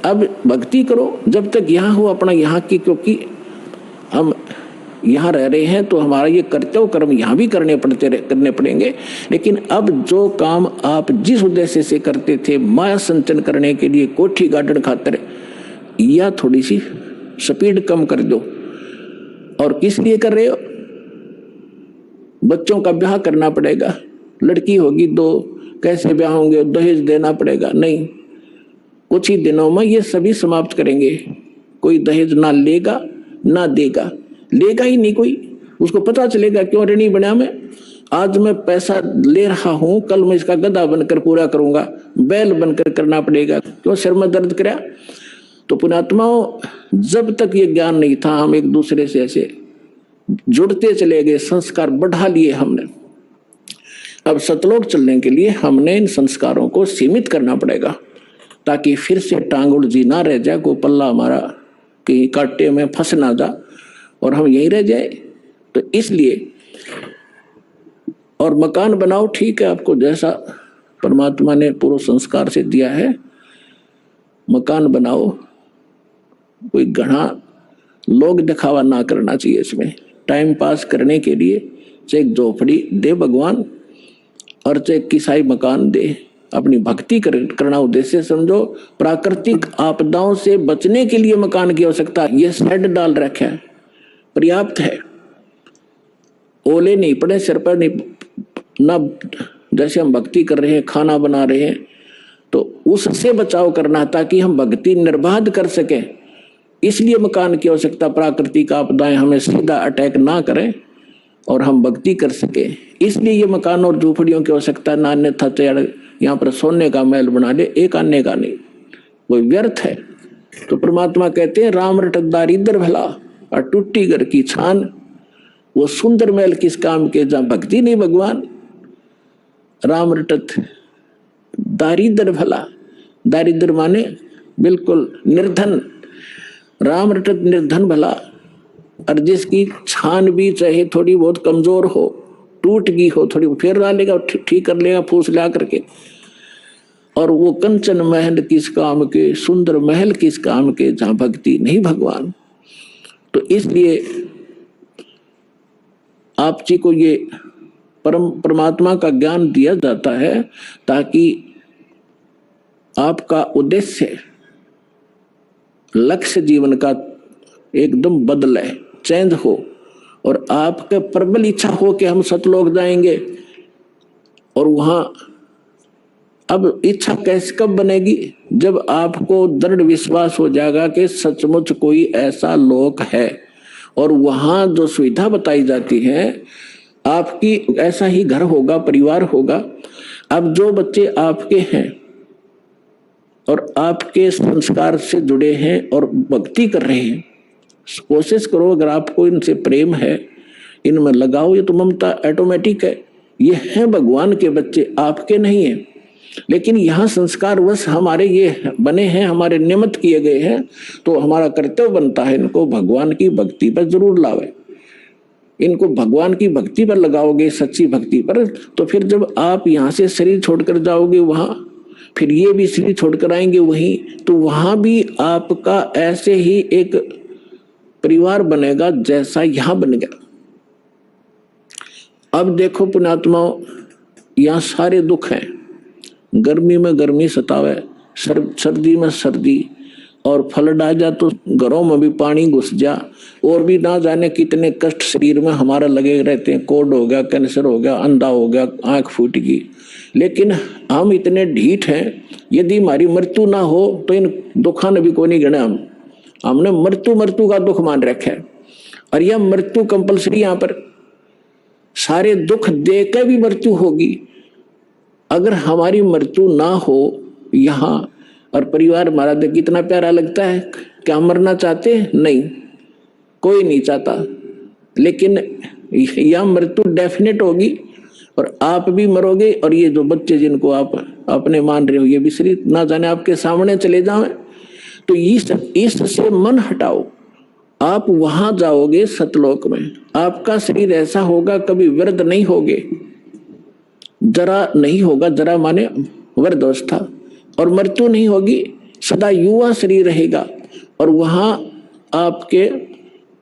अब भक्ति करो जब तक यहाँ हो अपना यहाँ की, क्योंकि हम यहाँ रह रहे हैं तो हमारा ये कर्तव्य कर्म यहाँ भी करने पड़ेंगे। लेकिन अब जो काम आप जिस उद्देश्य से करते थे, माया संचन करने के लिए, कोठी गार्डन खातर, या थोड़ी सी स्पीड कम कर दो। और किस लिए कर रहे हो? बच्चों का ब्याह करना पड़ेगा, लड़की होगी दो, कैसे ब्याह होंगे, दहेज देना पड़ेगा। नहीं, कुछ ही दिनों में ये सभी समाप्त करेंगे। कोई दहेज ना लेगा ना देगा, लेगा ही नहीं कोई। उसको पता चलेगा क्यों ऋणी बना मैं, आज मैं पैसा ले रहा हूं, कल मैं इसका गधा बनकर पूरा करूंगा, बैल बनकर करना पड़ेगा, क्यों सिर में दर्द कराया। तो पुण्यात्माओं, जब तक ये ज्ञान नहीं था, हम एक दूसरे से ऐसे जुड़ते चले गए, संस्कार बढ़ा लिए हमने। अब सतलोक चलने के लिए हमने इन संस्कारों को सीमित करना पड़ेगा, ताकि फिर से टांग उलझी ना रह जाए, को पल्ला हमारा कहीं कांटे में फंस ना जा और हम यहीं रह जाए। तो इसलिए, और मकान बनाओ, ठीक है, आपको जैसा परमात्मा ने पूर्व संस्कार से दिया है मकान बनाओ, कोई घना लोग दिखावा ना करना चाहिए इसमें। टाइम पास करने के लिए चाहे झोपड़ी दे भगवान और चाहे किसाई मकान दे, अपनी भक्ति करना उद्देश्य समझो। प्राकृतिक आपदाओं से बचने के लिए मकान की आवश्यकता, यह शेड डाल रखा है, पर्याप्त है। ओले नहीं पड़े सिर पर, नहीं ना, जैसे हम भक्ति कर रहे हैं, खाना बना रहे हैं, तो उससे बचाव करना ताकि हम भक्ति निर्बाध कर सकें। इसलिए मकान की आवश्यकता, प्राकृतिक आपदाएं हमें सीधा अटैक ना करें और हम भक्ति कर सके, इसलिए ये मकान और झोपड़ियों की आवश्यकता। ना अन्यथा यहाँ पर सोने का महल बना ले, एक आने का नहीं, वो व्यर्थ है। तो परमात्मा कहते हैं राम रटत दारिद्र भला और टूटी घर की छान। वो सुंदर महल किस काम के जहाँ भक्ति नहीं भगवान। राम रटत दारिद्र भला, दारिद्र माने बिल्कुल निर्धन, राम रटत निर्धन भला। और जिसकी छान भी चाहे थोड़ी बहुत कमजोर हो, टूट गई हो, थोड़ी फिर डालेगा, ठीक कर लेगा फूस ला करके। और वो कंचन महल किस काम के, सुंदर महल किस काम के जहां भक्ति नहीं भगवान। तो इसलिए आप जी को ये परमात्मा का ज्ञान दिया जाता है ताकि आपका उद्देश्य, लक्ष्य जीवन का एकदम बदले, चेंज हो, और आपके प्रबल इच्छा हो कि हम सतलोक जाएंगे। और वहां अब इच्छा कैसे कब बनेगी? जब आपको दृढ़ विश्वास हो जाएगा कि सचमुच कोई ऐसा लोक है और वहां जो सुविधा बताई जाती है आपकी, ऐसा ही घर होगा, परिवार होगा। अब जो बच्चे आपके हैं और आपके संस्कार से जुड़े हैं और भक्ति कर रहे हैं, कोशिश करो, अगर आपको इनसे प्रेम है, इनमें लगाओ। ये तो ममता ऑटोमेटिक है, ये है भगवान के बच्चे, आपके नहीं है। लेकिन यहाँ संस्कार वश हमारे ये बने हैं, हमारे नियमित किए गए हैं, तो हमारा कर्तव्य बनता है इनको भगवान की भक्ति पर जरूर लावे। इनको भगवान की भक्ति पर लगाओगे, सच्ची भक्ति पर, तो फिर जब आप यहाँ से शरीर छोड़कर जाओगे वहां, फिर ये भी शरीर छोड़कर आएंगे वहीं, तो वहां भी आपका ऐसे ही एक परिवार बनेगा जैसा यहां बन गया। अब देखो पुण्यात्माओं, यहाँ सारे दुख हैं। गर्मी में गर्मी सतावे, सर्दी में सर्दी, और फ्लड आ जा तो घरों में भी पानी घुस जा, और भी ना जाने कितने कष्ट शरीर में हमारा लगे रहते हैं। कोड हो गया, कैंसर हो गया, अंधा हो गया, आंख फूट गई। लेकिन हम इतने ढीठ हैं, यदि हमारी मृत्यु ना हो तो इन दुखों ने भी कोई नहीं गिना। हमने मृत्यु का दुख मान रखा है, और यह मृत्यु कंपलसरी, यहाँ पर सारे दुख दे के भी मृत्यु होगी। अगर हमारी मृत्यु ना हो यहाँ, और परिवार हमारा देख कितना प्यारा लगता है, क्या हम मरना चाहते हैं? नहीं, कोई नहीं चाहता। लेकिन यह मृत्यु डेफिनेट होगी और आप भी मरोगे, और ये जो बच्चे जिनको आप अपने मान रहे हो ये भी शरीर ना जाने आपके सामने चले जाएं। तो इससे मन हटाओ, आप वहां जाओगे सतलोक में। आपका शरीर ऐसा होगा, कभी वृद्ध नहीं होगे, जरा नहीं होगा, जरा माने वृद्ध अवस्था, और मृत्यु नहीं होगी, सदा युवा शरीर रहेगा। और वहां आपके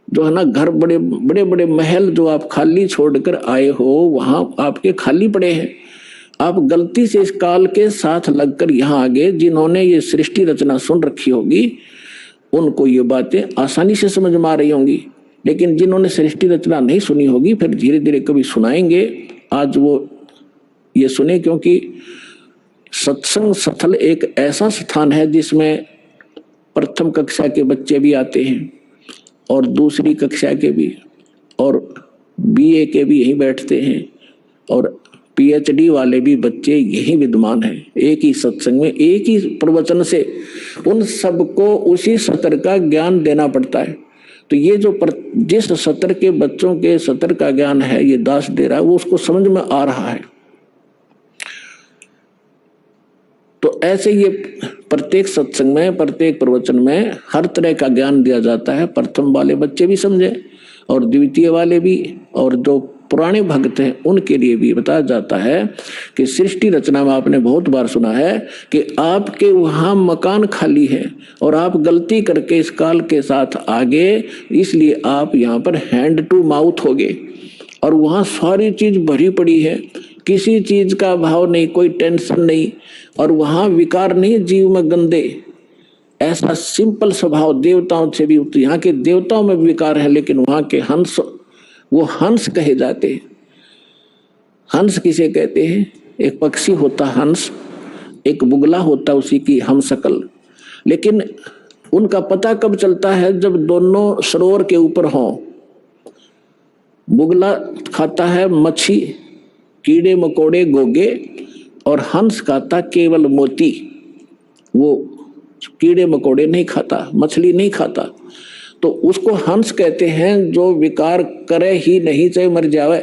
जो है ना घर, बड़े बड़े बड़े महल जो आप खाली छोड़कर आए हो, वहां आपके खाली पड़े हैं। आप गलती से इस काल के साथ लगकर यहाँ आ गए। जिन्होंने ये सृष्टि रचना सुन रखी होगी उनको ये बातें आसानी से समझ में आ रही होंगी, लेकिन जिन्होंने सृष्टि रचना नहीं सुनी होगी फिर धीरे धीरे कभी सुनाएंगे। आज वो ये सुने, क्योंकि सत्संग स्थल एक ऐसा स्थान है जिसमें प्रथम कक्षा के बच्चे भी आते हैं और दूसरी कक्षा के भी, और बीए के भी यहीं बैठते हैं, और पीएचडी वाले भी बच्चे यही विद्वान हैं। एक ही सत्संग में, एक ही प्रवचन से उन सबको उसी सत्र का ज्ञान देना पड़ता है। तो ये जो जिस सत्र के बच्चों के सत्र का ज्ञान है ये दास दे रहा है, वो उसको समझ में आ रहा है। तो ऐसे ये प्रत्येक सत्संग में, प्रत्येक प्रवचन में हर तरह का ज्ञान दिया जाता है। प्रथम वाले बच्चे भी समझे और द्वितीय वाले भी, और जो पुराने भक्त हैं उनके लिए भी बताया जाता है कि सृष्टि रचना में आपने बहुत बार सुना है कि आपके वहां मकान खाली है और आप गलती करके इस काल के साथ आगे, इसलिए आप यहाँ पर हैंड टू माउथ हो गए। और वहां सारी चीज भरी पड़ी है, किसी चीज का भाव नहीं, कोई टेंशन नहीं, और वहां विकार नहीं जीव में गंदे। ऐसा सिंपल स्वभाव देवताओं से भी, यहाँ के देवताओं में विकार है, लेकिन वहां के हंस, वो हंस कहे जाते हैं। हंस किसे कहते हैं? एक पक्षी होता हंस, एक बुगला होता उसी की हम शकल। लेकिन उनका पता कब चलता है? जब दोनों सरोवर के ऊपर हों। बुगला खाता है मच्छी, कीड़े मकोड़े गोगे, और हंस खाता केवल मोती। वो कीड़े मकोड़े नहीं खाता, मछली नहीं खाता। तो उसको हंस कहते हैं जो विकार करे ही नहीं, चाहे मर जावे।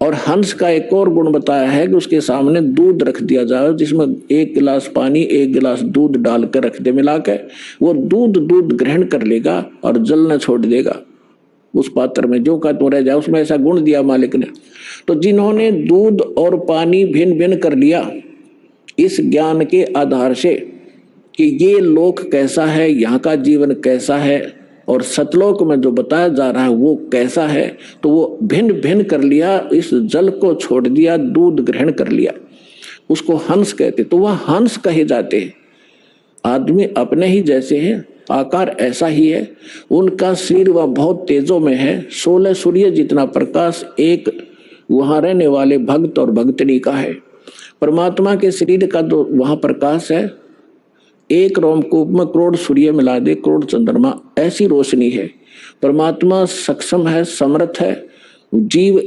और हंस का एक और गुण बताया है कि उसके सामने दूध रख दिया जाए, जिसमें 1 गिलास पानी 1 गिलास दूध डालकर रख दे मिला के, वो दूध ग्रहण कर लेगा और जल न छोड़ देगा उस पात्र में, जो का तो रह जाए। उसमें ऐसा गुण दिया मालिक ने। तो जिन्होंने दूध और पानी भिन्न भिन्न कर लिया इस ज्ञान के आधार से कि ये लोक कैसा है, यहाँ का जीवन कैसा है, और सतलोक में जो बताया जा रहा है वो कैसा है, तो वो भिन्न भिन्न कर लिया, इस जल को छोड़ दिया, दूध ग्रहण कर लिया, उसको हंस कहते। तो वह हंस कहे जाते हैं। आदमी अपने ही जैसे हैं, आकार ऐसा ही है, उनका शरीर वह बहुत तेजों में है। 16 सूर्य जितना प्रकाश एक वहां रहने वाले भक्त और भक्तनी का है। परमात्मा के शरीर का जो वहां प्रकाश है, एक रोमकूप में करोड़ सूर्य मिला दे, करोड़ चंद्रमा, ऐसी रोशनी है। परमात्मा सक्षम है, समर्थ है। जीव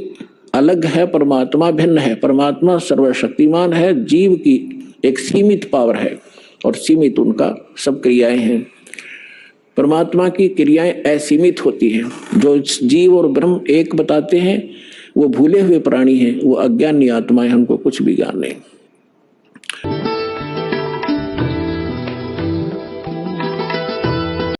अलग है, परमात्मा भिन्न है। परमात्मा सर्वशक्तिमान है, जीव की एक सीमित पावर है और सीमित उनका सब क्रियाएं हैं। परमात्मा की क्रियाएं असीमित होती हैं। जो जीव और ब्रह्म एक बताते हैं वो भूले हुए प्राणी हैं, वो अज्ञानी आत्माएं, हमको कुछ भी ज्ञान नहीं।